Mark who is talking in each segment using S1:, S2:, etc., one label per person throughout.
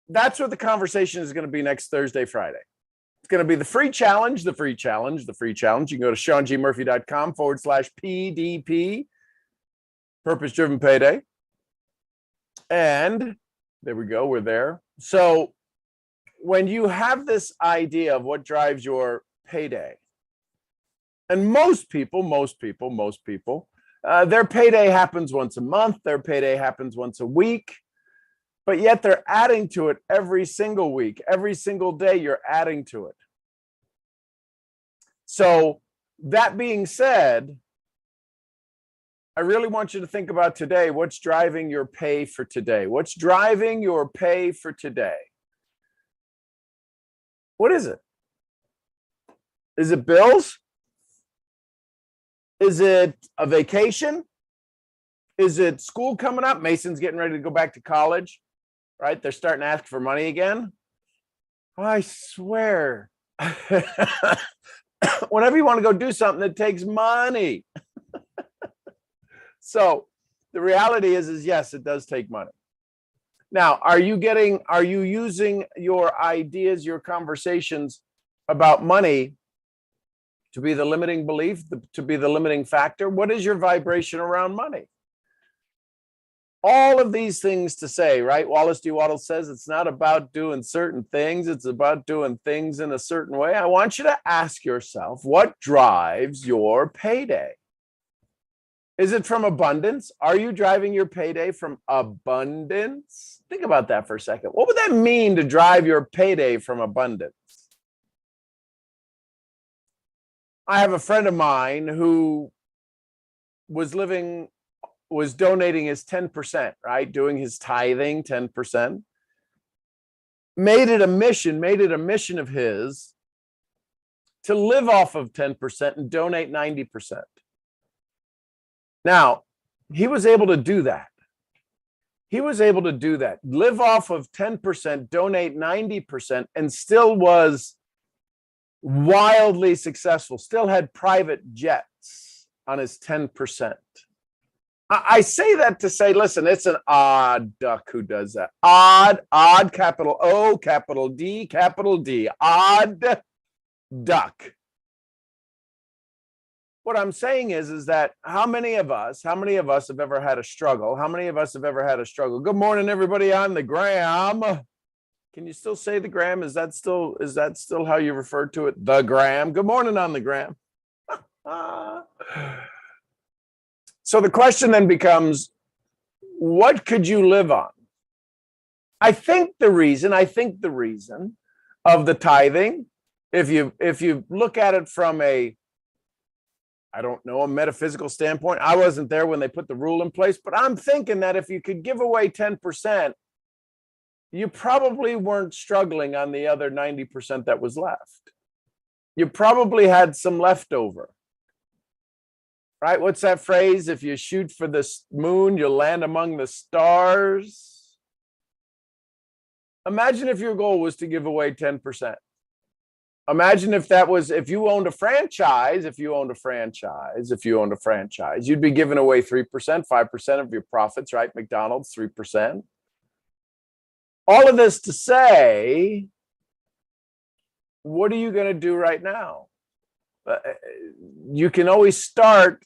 S1: that's what the conversation is going to be next Thursday, Friday. It's going to be the free challenge, the free challenge, the free challenge. You can go to SeanGMurphy.com/PDP, Purpose Driven Payday. And there we go. We're there. So when you have this idea of what drives your payday, and most people, their payday happens once a month, their payday happens once a week, but yet they're adding to it every single week, every single day you're adding to it. So that being said, I really want you to think about today, what's driving your pay for today? What's driving your pay for today? What is it? Is it bills? Is it a vacation? Is it school coming up? Mason's getting ready to go back to college, right? They're starting to ask for money again. I swear. Whenever you want to go do something that takes money. So the reality is yes, it does take money. Now, are you using your ideas, your conversations about money to be the limiting belief, to be the limiting factor? What is your vibration around money? All of these things to say, right? Wallace D. Waddle says it's not about doing certain things. It's about doing things in a certain way. I want you to ask yourself, what drives your payday? Is it from abundance? Are you driving your payday from abundance? Think about that for a second. What would that mean to drive your payday from abundance? I have a friend of mine who was donating his 10%, right? Doing his tithing, 10%. Made it a mission of his to live off of 10% and donate 90%. Now, he was able to do that. Live off of 10%, donate 90%, and still was wildly successful, still had private jets on his 10%. I say that to say, listen, it's an odd duck who does that. Odd, capital O, capital D, odd duck. What I'm saying is that how many of us have ever had a struggle? How many of us have ever had a struggle? Good morning, everybody on the gram. Can you still say the gram? Is that still how you refer to it? The gram. Good morning on the gram. So the question then becomes, what could you live on? I think the reason of the tithing, if you look at it from a metaphysical standpoint, I wasn't there when they put the rule in place, but I'm thinking that if you could give away 10%, you probably weren't struggling on the other 90% that was left. You probably had some leftover. Right? What's that phrase? If you shoot for the moon, you'll land among the stars. Imagine if your goal was to give away 10%. Imagine if you owned a franchise, you'd be giving away 3%, 5% of your profits, right? McDonald's, 3%. All of this to say, what are you going to do right now? You can always start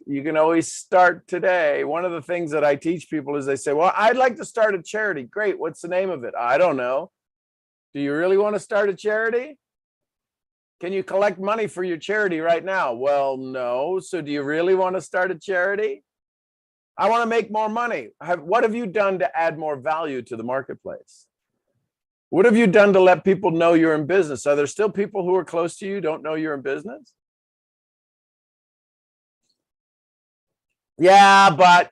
S1: today. One of the things that I teach people is they say, well, I'd like to start a charity. Great. What's the name of it? I don't know. Do you really want to start a charity? Can you collect money for your charity right now? Well, no. So do you really want to start a charity? I want to make more money. What have you done to add more value to the marketplace? What have you done to let people know you're in business? Are there still people who are close to you who don't know you're in business? Yeah, but,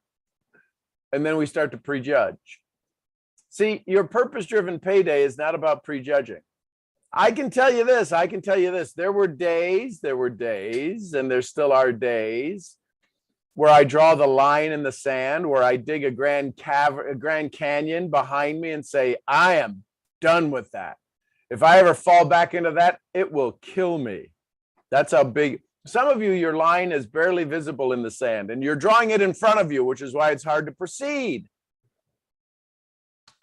S1: and then we start to prejudge. See, your purpose-driven payday is not about prejudging. I can tell you this. There were days, and there still are days where I draw the line in the sand, where I dig a Grand Canyon behind me and say, I am done with that. If I ever fall back into that, it will kill me. That's how big. Some of you, your line is barely visible in the sand, and you're drawing it in front of you, which is why it's hard to proceed.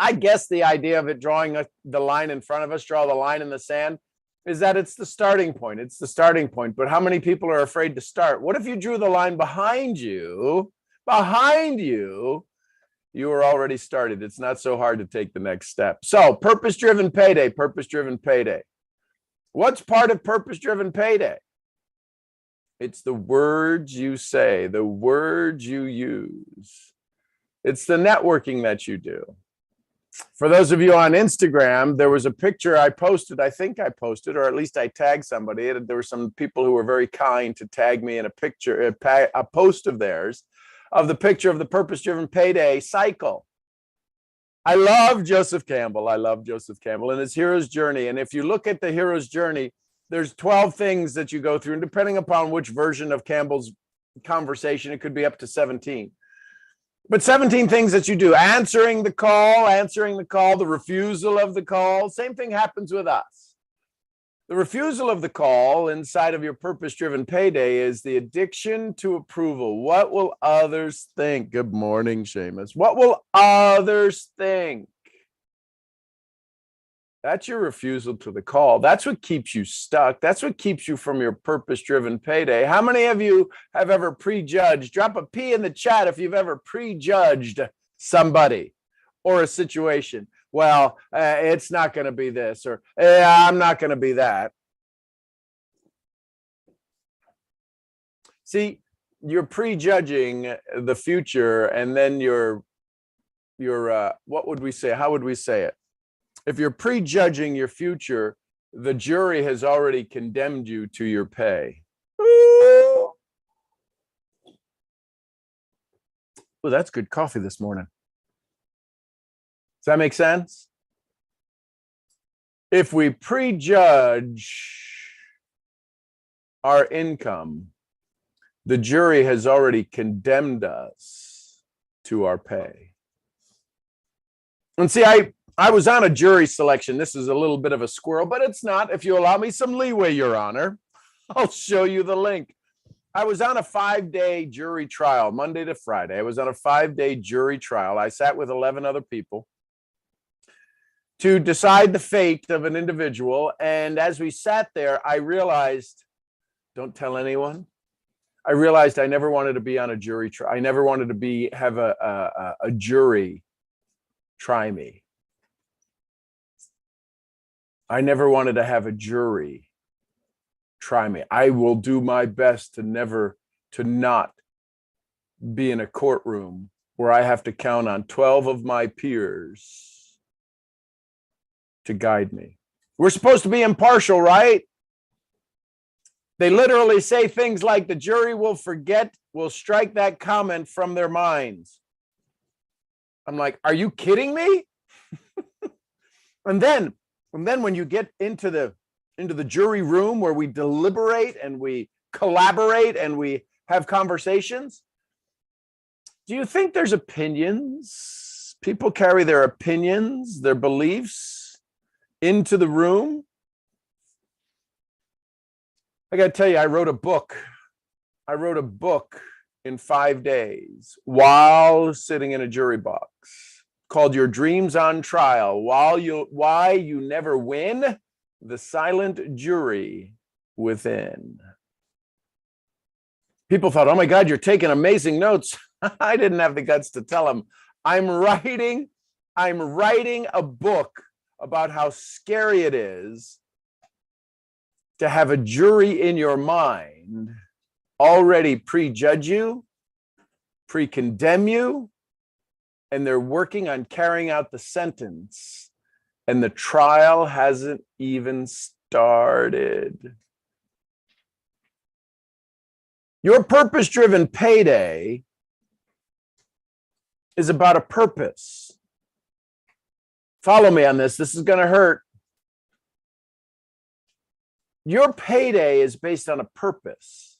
S1: I guess the idea of it drawing the line in front of us, draw the line in the sand, is that it's the starting point. It's the starting point. But how many people are afraid to start? What if you drew the line behind you? Behind you, you were already started. It's not so hard to take the next step. So purpose-driven payday, purpose-driven payday. What's part of purpose-driven payday? It's the words you say, the words you use. It's the networking that you do. For those of you on Instagram, there was a picture I posted. I think I posted, or at least I tagged somebody. There were some people who were very kind to tag me in a picture, a post of theirs, of the picture of the purpose-driven payday cycle. I love Joseph Campbell. I love Joseph Campbell and his hero's journey. And if you look at the hero's journey, there's 12 things that you go through. And depending upon which version of Campbell's conversation, it could be up to 17. But 17 things that you do: answering the call, the refusal of the call. Same thing happens with us. The refusal of the call inside of your purpose-driven payday is the addiction to approval. What will others think? Good morning, Seamus. What will others think? That's your refusal to the call. That's what keeps you stuck. That's what keeps you from your purpose-driven payday. How many of you have ever prejudged? Drop a P in the chat if you've ever prejudged somebody or a situation. Well, it's not going to be this, or I'm not going to be that. See, you're prejudging the future, and then you're what would we say? How would we say it? If you're prejudging your future, the jury has already condemned you to your pay. Oh, that's good coffee this morning. Does that make sense? If we prejudge our income, the jury has already condemned us to our pay. And see, I was on a jury selection. This is a little bit of a squirrel, but it's not. If you allow me some leeway, Your Honor, I'll show you the link. I was on a 5-day jury trial, Monday to Friday. I was on a 5-day jury trial. I sat with 11 other people to decide the fate of an individual. And as we sat there, I realized, don't tell anyone. I realized I never wanted to be on a jury trial. I never wanted to have a jury try me. I never wanted to have a jury try me. I will do my best to not be in a courtroom where I have to count on 12 of my peers to guide me. We're supposed to be impartial, right? They literally say things like the jury will strike that comment from their minds. I'm like, are you kidding me? And then when you get into the jury room where we deliberate and we collaborate and we have conversations, do you think there's opinions? People carry their opinions, their beliefs into the room. I got to tell you, I wrote a book. I wrote a book in 5 days while sitting in a jury box, called Your Dreams on Trial: Why You Never Win, the Silent Jury Within. People thought, oh my God, you're taking amazing notes. I didn't have the guts to tell them. I'm writing a book about how scary it is to have a jury in your mind already prejudge you, pre-condemn you, and they're working on carrying out the sentence, and the trial hasn't even started. Your purpose-driven payday is about a purpose. Follow me on this. This is going to hurt. Your payday is based on a purpose.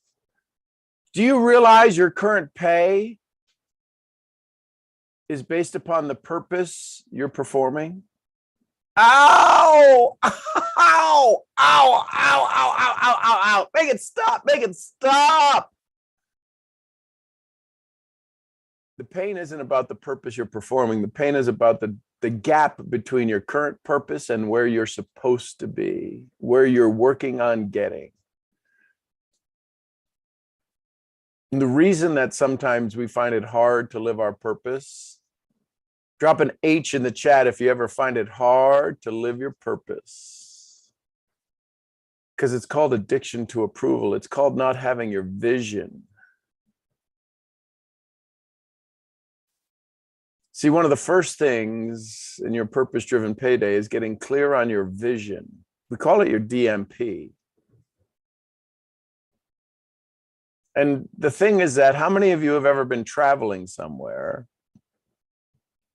S1: Do you realize your current pay is based upon the purpose you're performing? Ow! Ow! Ow! Ow! Ow! Ow! Ow! Ow! Make it stop! Make it stop! The pain isn't about the purpose you're performing. The pain is about the the gap between your current purpose and where you're supposed to be, where you're working on getting. And the reason that sometimes we find it hard to live our purpose, drop an H in the chat if you ever find it hard to live your purpose. Because it's called addiction to approval. It's called not having your vision. See, one of the first things in your purpose-driven payday is getting clear on your vision. We call it your DMP. And the thing is that how many of you have ever been traveling somewhere?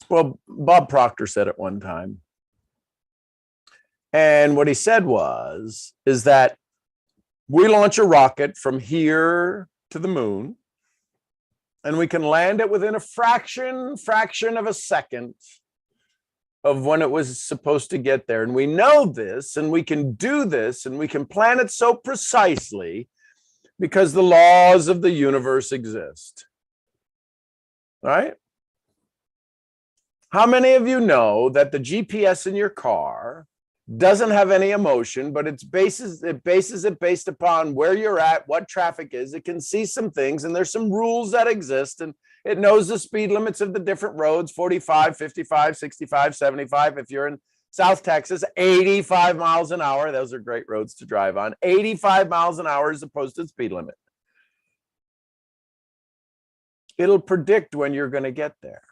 S1: Well, Bob Proctor said it one time. And what he said is that we launch a rocket from here to the moon, and we can land it within a fraction of a second of when it was supposed to get there. And we know this, and we can do this, and we can plan it so precisely because the laws of the universe exist. Right? How many of you know that the GPS in your car doesn't have any emotion, but it bases it based upon where you're at, what traffic is. It can see some things, and there's some rules that exist, and it knows the speed limits of the different roads, 45, 55, 65, 75. If you're in South Texas, 85 miles an hour. Those are great roads to drive on. 85 miles an hour is the posted speed limit. It'll predict when you're going to get there.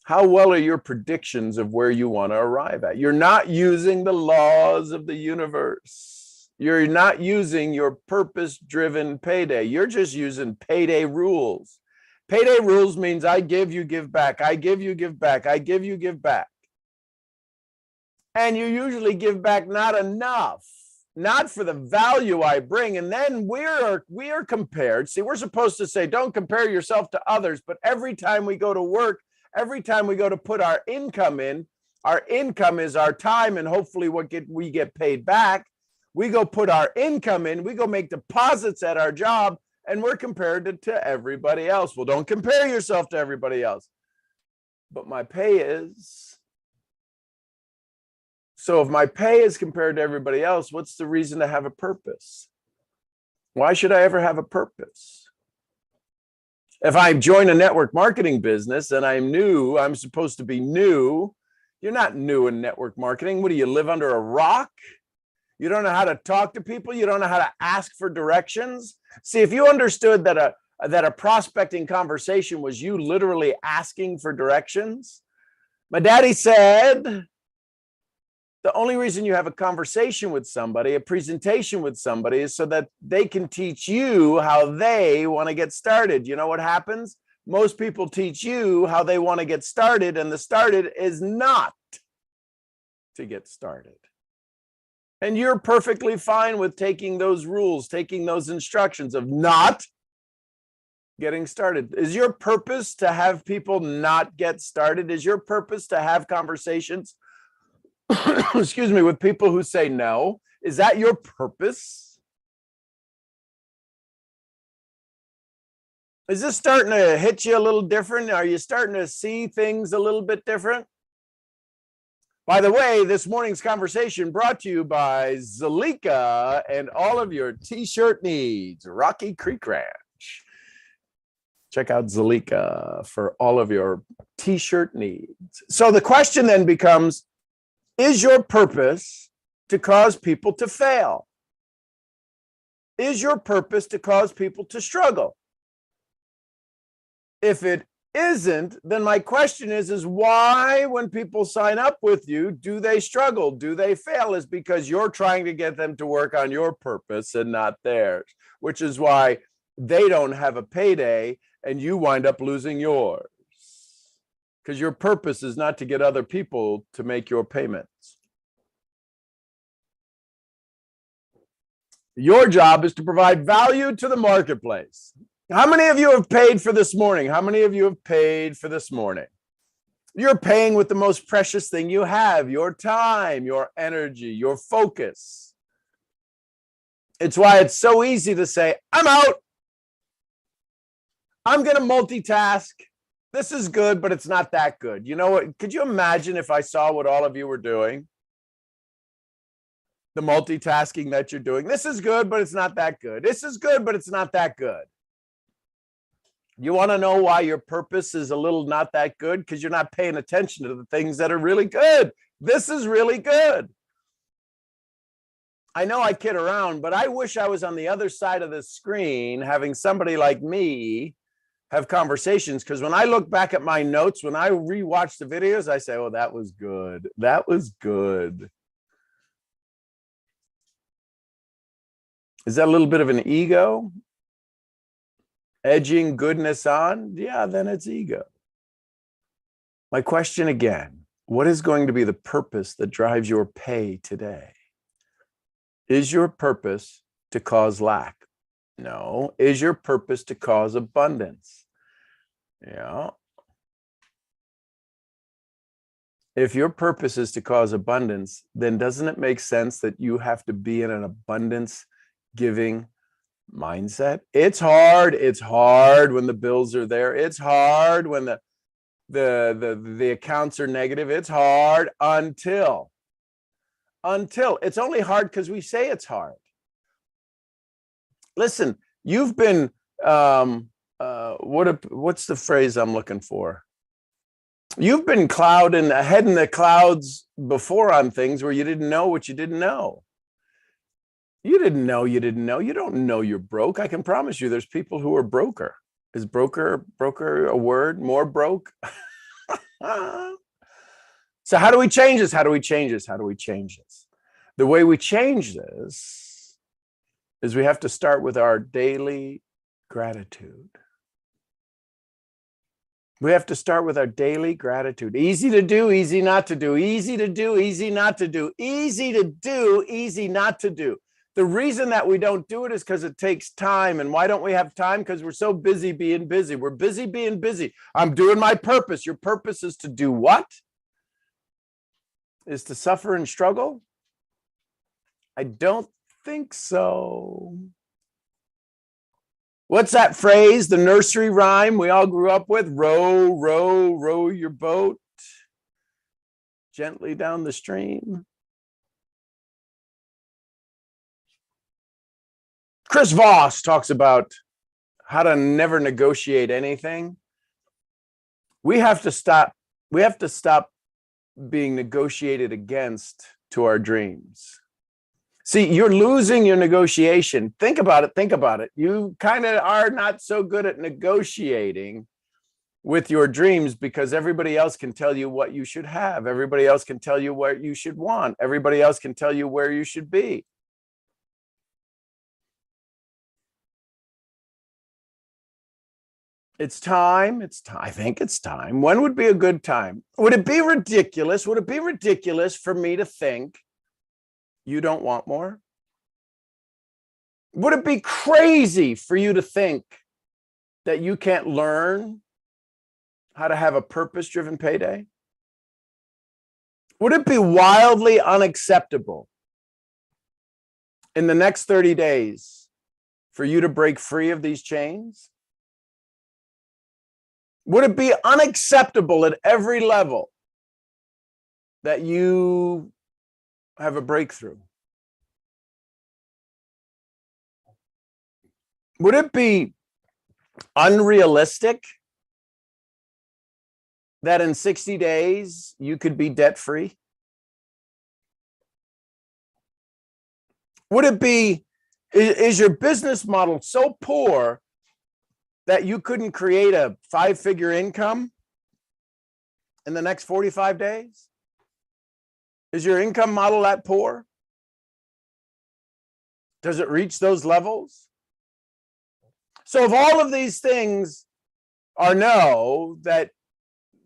S1: How well are your predictions of where you want to arrive at? You're not using the laws of the universe. You're not using your purpose-driven payday. You're just using payday rules. Payday rules means I give, you give back. I give, you give back. I give, you give back. And you usually give back not enough, not for the value I bring. And then we are compared. See, we're supposed to say, don't compare yourself to others. But every time we go to work, every time we go to put our income in, our income is our time, and hopefully we get paid back. We go put our income in, we go make deposits at our job, and we're compared to everybody else. Well, don't compare yourself to everybody else. But my pay is. So if my pay is compared to everybody else, what's the reason to have a purpose? Why should I ever have a purpose? If I join a network marketing business and I'm new, I'm supposed to be new. You're not new in network marketing. What do you live under a rock? You don't know how to talk to people. You don't know how to ask for directions. See, if you understood that a prospecting conversation was you literally asking for directions. My daddy said, the only reason you have a conversation with somebody, a presentation with somebody, is so that they can teach you how they want to get started. You know what happens? Most people teach you how they want to get started, and the started is not to get started. And you're perfectly fine with taking those rules, taking those instructions of not getting started. Is your purpose to have people not get started? Is your purpose to have conversations excuse me, with people who say no? Is that your purpose? Is this starting to hit you a little different? Are you starting to see things a little bit different? By the way, this morning's conversation brought to you by Zalika and all of your t-shirt needs, Rocky Creek Ranch. Check out Zalika for all of your t-shirt needs. So the question then becomes, is your purpose to cause people to fail? Is your purpose to cause people to struggle? If it isn't, then my question is why, when people sign up with you, do they struggle? Do they fail? Is because you're trying to get them to work on your purpose and not theirs, which is why they don't have a payday and you wind up losing yours. Because your purpose is not to get other people to make your payments. Your job is to provide value to the marketplace. How many of you have paid for this morning? How many of you have paid for this morning? You're paying with the most precious thing you have, your time, your energy, your focus. It's why it's so easy to say, I'm out. I'm going to multitask. This is good, but it's not that good. You know what? Could you imagine if I saw what all of you were doing? The multitasking that you're doing. This is good, but it's not that good. This is good, but it's not that good. You want to know why your purpose is a little not that good? Because you're not paying attention to the things that are really good. This is really good. I know I kid around, but I wish I was on the other side of the screen having somebody like me have conversations, because when I look back at my notes, when I rewatch the videos, I say, oh, that was good. That was good. Is that a little bit of an ego? Edging goodness on? Yeah, then it's ego. My question again, what is going to be the purpose that drives your pay today? Is your purpose to cause lack? No. Is your purpose to cause abundance? Yeah. If your purpose is to cause abundance, then doesn't it make sense that you have to be in an abundance giving mindset? It's hard. It's hard when the bills are there. It's hard when the accounts are negative. It's hard until it's only hard because we say it's hard. Listen, you've been what's the phrase I'm looking for? You've been clouding ahead in the clouds before on things where you didn't know what you didn't know. You didn't know you didn't know. You don't know you're broke. I can promise you there's people who are broker. Is broker a word? More broke? So how do we change this? How do we change this? How do we change this? The way we change this is we have to start with our daily gratitude. We have to start with our daily gratitude. Easy to do, easy not to do. Easy to do, easy not to do. Easy to do, easy not to do. The reason that we don't do it is because it takes time. And why don't we have time? Because we're so busy being busy. We're busy being busy. I'm doing my purpose. Your purpose is to do what? Is to suffer and struggle? I don't think so. What's that phrase, the nursery rhyme we all grew up with? Row, row, row your boat gently down the stream. Chris Voss talks about how to never negotiate anything. We have to stop being negotiated against to our dreams. See, you're losing your negotiation. Think about it. You kind of are not so good at negotiating with your dreams because everybody else can tell you what you should have. Everybody else can tell you what you should want. Everybody else can tell you where you should be. It's time. I think it's time. When would be a good time? Would it be ridiculous? Would it be ridiculous for me to think you don't want more? Would it be crazy for you to think that you can't learn how to have a purpose-driven payday? Would it be wildly unacceptable in the next 30 days for you to break free of these chains? Would it be unacceptable at every level that you have a breakthrough? Would it be unrealistic that in 60 days you could be debt-free? Would it be, is your business model so poor that you couldn't create a 5-figure income in the next 45 days? Is your income model that poor? Does it reach those levels? So if all of these things are no, that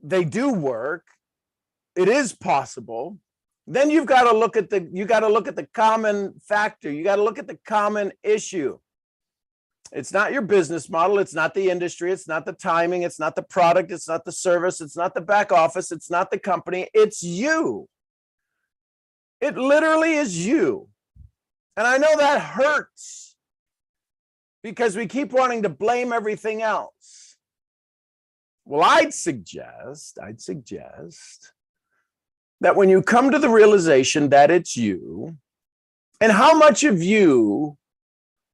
S1: they do work, it is possible, then you've got to look at the common factor. You got to look at the common issue. It's not your business model. It's not the industry. It's not the timing. It's not the product. It's not the service. It's not the back office. It's not the company. It's you. It literally is you. And I know that hurts because we keep wanting to blame everything else. Well, I'd suggest that when you come to the realization that it's you, and how much of you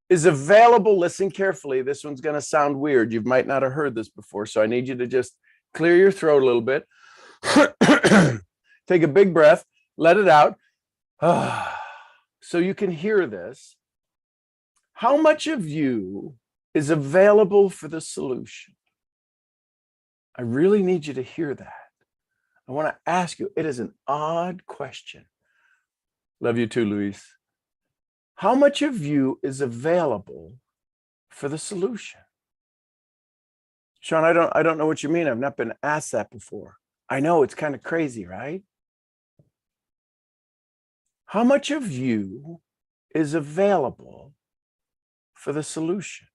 S1: is available, listen carefully. This one's going to sound weird. You might not have heard this before, so I need you to just clear your throat a little bit. Take a big breath, let it out. So you can hear this. How much of you is available for the solution? I really need you to hear that. I want to ask you, it is an odd question. Love you too, Luis. How much of you is available for the solution? Sean, I don't know what you mean. I've not been asked that before. I know, it's kind of crazy, right? How much of you is available for the solution?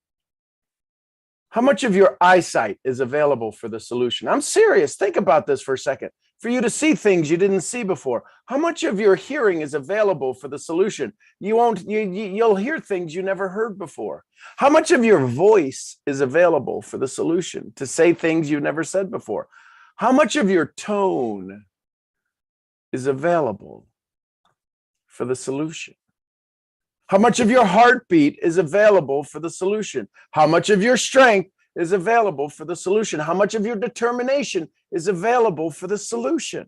S1: How much of your eyesight is available for the solution? I'm serious. Think about this for a second. For you to see things you didn't see before. How much of your hearing is available for the solution? You'll hear things you never heard before. How much of your voice is available for the solution to say things you never said before? How much of your tone is available for the solution? How much of your heartbeat is available for the solution? How much of your strength is available for the solution? How much of your determination is available for the solution?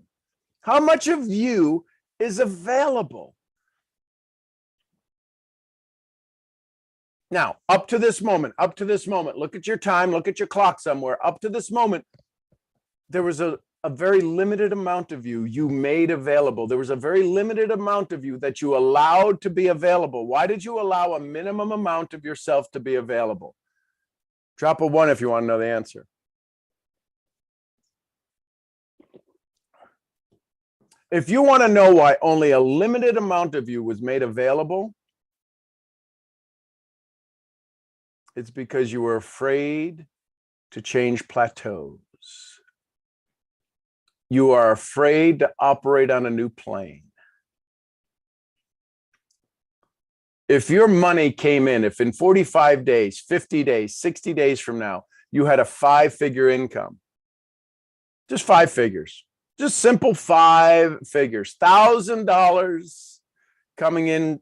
S1: How much of you is available? Now, up to this moment, look at your time, look at your clock somewhere. Up to this moment, there was a very limited amount of you made available. There was a very limited amount of you that you allowed to be available. Why did you allow a minimum amount of yourself to be available? Drop a 1 if you want to know the answer. If you want to know why only a limited amount of you was made available, it's because you were afraid to change plateaus. You are afraid to operate on a new plane. If your money came in, if in 45 days, 50 days, 60 days from now, you had a 5-figure income, just 5 figures, just simple 5 figures, $1,000 coming in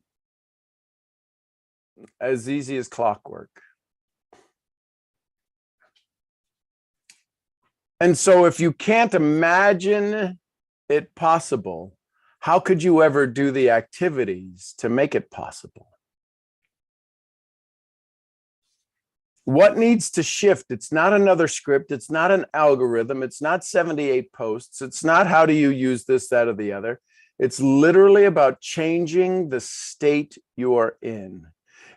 S1: as easy as clockwork. And so if you can't imagine it possible, how could you ever do the activities to make it possible? What needs to shift? It's not another script. It's not an algorithm. It's not 78 posts. It's not how do you use this, that, or the other. It's literally about changing the state you are in.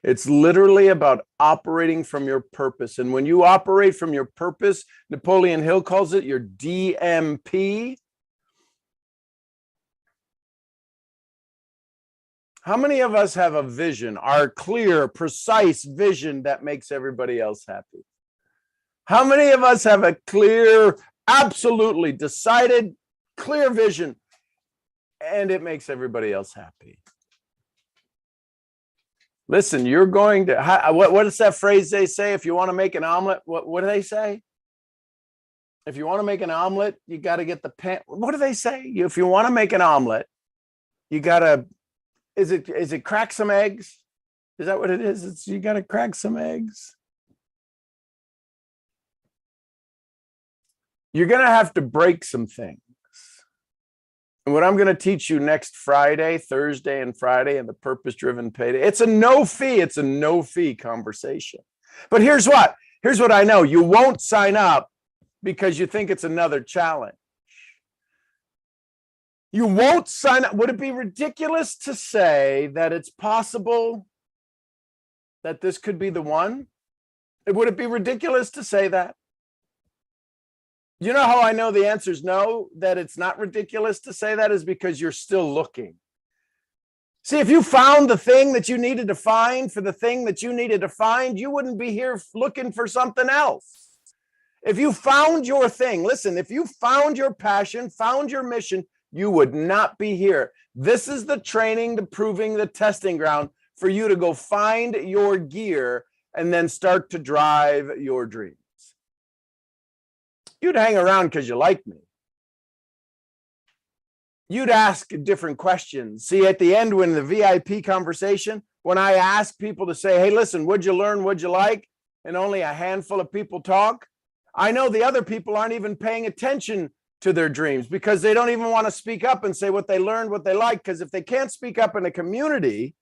S1: It's literally about operating from your purpose. And when you operate from your purpose, Napoleon Hill calls it your DMP. How many of us have a vision, our clear, precise vision that makes everybody else happy? How many of us have a clear, absolutely decided, clear vision, and it makes everybody else happy? Listen, you're going to, what is that phrase they say? If you want to make an omelet, what do they say? If you want to make an omelet, you got to get the pan. What do they say? If you want to make an omelet, you got to, is it crack some eggs? Is that what it is? You got to crack some eggs. You're going to have to break some things. And what I'm going to teach you next Friday, Thursday, and Friday in the purpose-driven payday, it's a no-fee conversation. But here's what I know. You won't sign up because you think it's another challenge. You won't sign up. Would it be ridiculous to say that it's possible that this could be the one? Would it be ridiculous to say that? You know how I know the answer is no, that it's not ridiculous to say that is because you're still looking. See, if you found the thing that you needed to find for the thing that you needed to find, you wouldn't be here looking for something else. If you found your thing, listen, if you found your passion, found your mission, you would not be here. This is the training, the proving, the testing ground for you to go find your gear and then start to drive your dream. You'd hang around because you like me. You'd ask different questions. See, at the end, when the VIP conversation, when I ask people to say, hey, listen, what'd you learn? What'd you like? And only a handful of people talk, I know the other people aren't even paying attention to their dreams because they don't even want to speak up and say what they learned, what they like. Because if they can't speak up in a community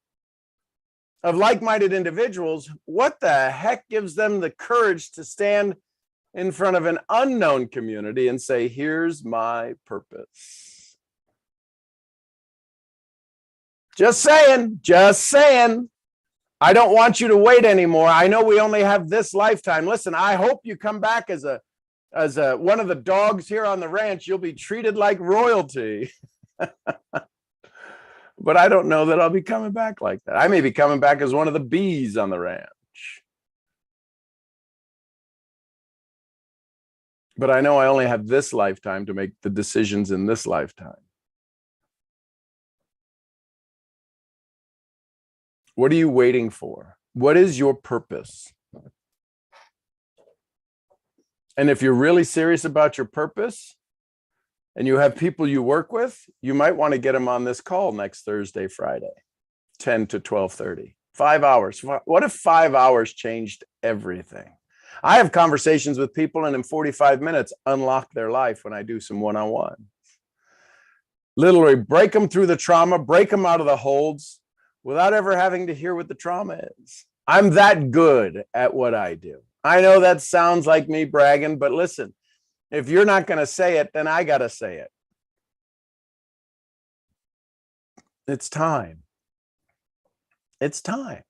S1: of like-minded individuals, what the heck gives them the courage to stand in front of an unknown community and say, here's my purpose? Just saying, just saying. I don't want you to wait anymore. I know we only have this lifetime. Listen, I hope you come back as one of the dogs here on the ranch. You'll be treated like royalty. But I don't know that I'll be coming back like that. I may be coming back as one of the bees on the ranch. But I know I only have this lifetime to make the decisions in this lifetime. What are you waiting for? What is your purpose? And if you're really serious about your purpose and you have people you work with, you might want to get them on this call next Thursday, Friday, 10 to 12:30. 5 hours. What if 5 hours changed everything? I have conversations with people and in 45 minutes unlock their life when I do some one-on-ones. Literally break them through the trauma, break them out of the holds without ever having to hear what the trauma is. I'm that good at what I do. I know that sounds like me bragging, but listen, if you're not going to say it, then I got to say it. It's time. It's time.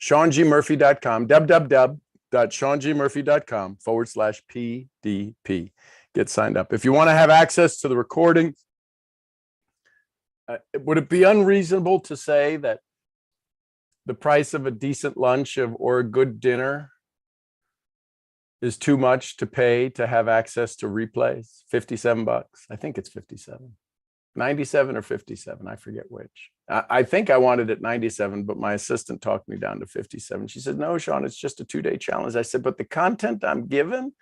S1: SeanGMurphy.com, www.seangmurphy.com/PDP. Get signed up. If you want to have access to the recordings, would it be unreasonable to say that the price of a decent lunch or a good dinner is too much to pay to have access to replays? $57. I think it's 57. 97 or 57, I forget which. I think I wanted it 97, but my assistant talked me down to 57. She said, no, Sean, it's just a 2-day challenge. I said, but the content I'm given,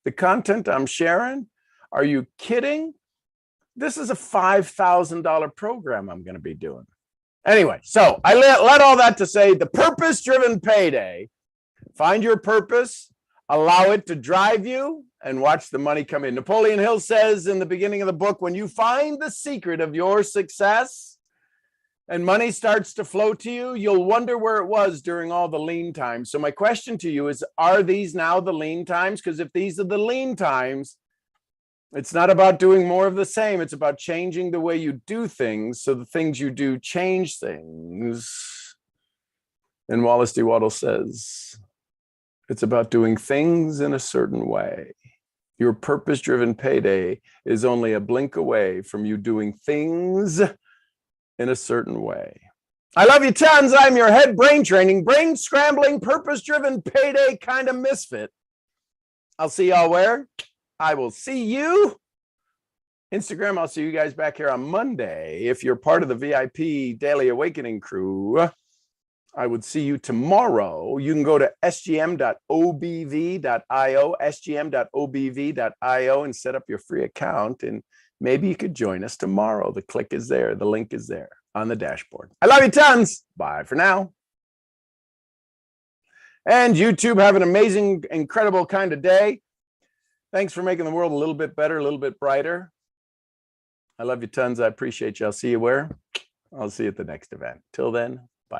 S1: the content I'm sharing, are you kidding? This is a $5,000 program I'm going to be doing. Anyway, so I let all that to say the purpose-driven payday. Find your purpose, allow it to drive you, and watch the money come in. Napoleon Hill says in the beginning of the book, when you find the secret of your success and money starts to flow to you, you'll wonder where it was during all the lean times. So my question to you is, are these now the lean times? Because if these are the lean times, it's not about doing more of the same. It's about changing the way you do things so the things you do change things. And Wallace D. Waddell says, it's about doing things in a certain way. Your purpose-driven payday is only a blink away from you doing things in a certain way. I love you tons. I'm your head brain training, brain scrambling, purpose-driven payday kind of misfit. I'll see y'all where? I will see you. Instagram, I'll see you guys back here on Monday. If you're part of the VIP Daily Awakening crew, I would see you tomorrow. You can go to sgm.obv.io, sgm.obv.io, and set up your free account. And maybe you could join us tomorrow. The click is there. The link is there on the dashboard. I love you tons. Bye for now. And YouTube, have an amazing, incredible kind of day. Thanks for making the world a little bit better, a little bit brighter. I love you tons. I appreciate you. I'll see you where? I'll see you at the next event. Till then.